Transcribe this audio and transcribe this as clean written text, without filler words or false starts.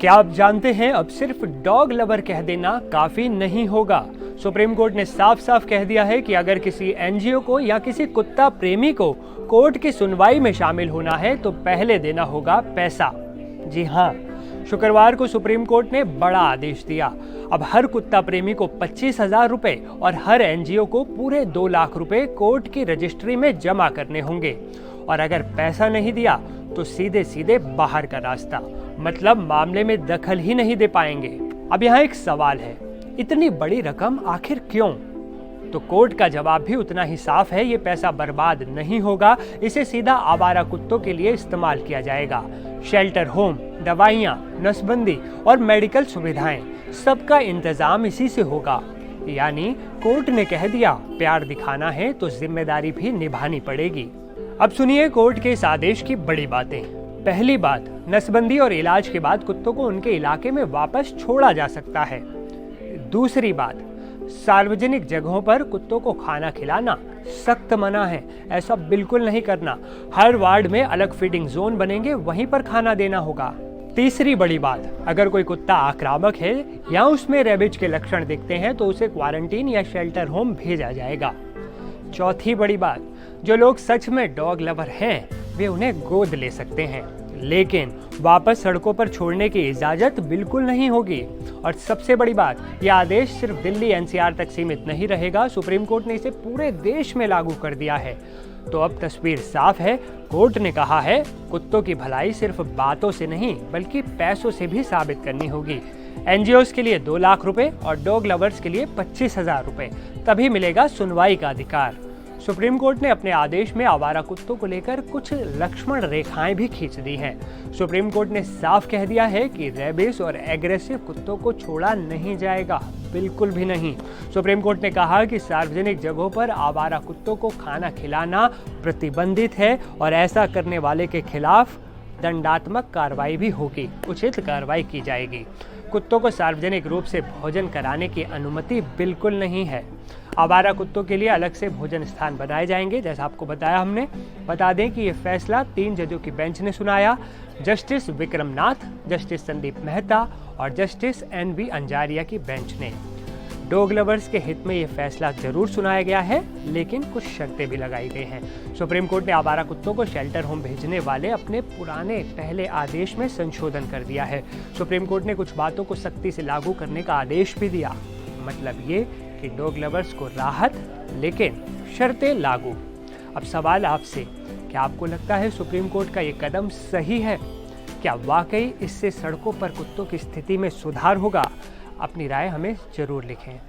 क्या आप जानते हैं अब सिर्फ डॉग लवर कह देना काफी नहीं होगा। सुप्रीम कोर्ट ने साफ साफ कह दिया है कि अगर किसी एनजीओ को या किसी कुत्ता प्रेमी को कोर्ट की सुनवाई में शामिल होना है तो पहले देना होगा पैसा। जी हाँ, शुक्रवार को सुप्रीम कोर्ट ने बड़ा आदेश दिया। अब हर कुत्ता प्रेमी को 25,000 रुपए और हर एनजीओ को पूरे 2 लाख रुपए कोर्ट की रजिस्ट्री में जमा करने होंगे। और अगर पैसा नहीं दिया तो सीधे सीधे बाहर का रास्ता, मतलब मामले में दखल ही नहीं दे पाएंगे। अब यहाँ एक सवाल है, इतनी बड़ी रकम आखिर क्यों? तो कोर्ट का जवाब भी उतना ही साफ है, ये पैसा बर्बाद नहीं होगा, इसे सीधा आवारा कुत्तों के लिए इस्तेमाल किया जाएगा। शेल्टर होम, दवाइयाँ, नसबंदी और मेडिकल सुविधाएं, सबका इंतजाम इसी से होगा। यानी कोर्ट ने कह दिया, प्यार दिखाना है तो जिम्मेदारी भी निभानी पड़ेगी। अब सुनिए कोर्ट के इस आदेश की बड़ी बातें। पहली बात, नसबंदी और इलाज के बाद कुत्तों को उनके इलाके में वापस छोड़ा जा सकता है। दूसरी बात, सार्वजनिक जगहों पर कुत्तों को खाना खिलाना सख्त मना है, ऐसा बिल्कुल नहीं करना। हर वार्ड में अलग फीडिंग जोन बनेंगे, वहीं पर खाना देना होगा। तीसरी बड़ी बात, अगर कोई कुत्ता आक्रामक है या उसमें रेबिज के लक्षण दिखते हैं तो उसे क्वारंटीन या शेल्टर होम भेजा जाएगा। चौथी बड़ी बात, जो लोग सच में डॉग लवर हैं वे उन्हें गोद ले सकते हैं, लेकिन वापस सड़कों पर छोड़ने की इजाजत बिल्कुल नहीं होगी। और सबसे बड़ी बात, यह आदेश सिर्फ दिल्ली एनसीआर तक सीमित नहीं रहेगा, सुप्रीम कोर्ट ने इसे पूरे देश में लागू कर दिया है। तो अब तस्वीर साफ है, कोर्ट ने कहा है कुत्तों की भलाई सिर्फ बातों से नहीं बल्कि पैसों से भी साबित करनी होगी। एनजीओस के लिए 2 लाख रुपए और डॉग लवर्स के लिए 25,000 रुपए, तभी मिलेगा सुनवाई का अधिकार। सुप्रीम कोर्ट ने अपने आदेश में आवारा कुत्तों को लेकर कुछ लक्ष्मण रेखाएं भी खींच दी हैं। सुप्रीम कोर्ट ने साफ कह दिया है कि रेबिस और एग्रेसिव कुत्तों को छोड़ा नहीं जाएगा, बिल्कुल भी नहीं। सुप्रीम कोर्ट ने कहा कि सार्वजनिक जगहों पर आवारा कुत्तों को खाना खिलाना प्रतिबंधित है और ऐसा करने वाले के खिलाफ दंडात्मक कार्रवाई भी होगी, उचित कार्रवाई की जाएगी। कुत्तों को सार्वजनिक रूप से भोजन कराने की अनुमति बिल्कुल नहीं है। आवारा कुत्तों के लिए अलग से भोजन स्थान बनाए जाएंगे, जैसा आपको बताया हमने। बता दें कि ये फैसला 3 जजों की बेंच ने सुनाया, जस्टिस विक्रम नाथ, जस्टिस संदीप मेहता और जस्टिस NV अंजारिया की बेंच ने। डॉग लवर्स के हित में ये फैसला जरूर सुनाया गया है, लेकिन कुछ शर्तें भी लगाई गई हैं। सुप्रीम कोर्ट ने आवारा कुत्तों को शेल्टर होम भेजने वाले अपने पुराने पहले आदेश में संशोधन कर दिया है। सुप्रीम कोर्ट ने कुछ बातों को सख्ती से लागू करने का आदेश भी दिया, मतलब ये कि डॉग लवर्स को राहत, लेकिन शर्तें लागू। अब सवाल आपसे, क्या आपको लगता है सुप्रीम कोर्ट का ये कदम सही है? क्या वाकई इससे सड़कों पर कुत्तों की स्थिति में सुधार होगा? अपनी राय हमें जरूर लिखें।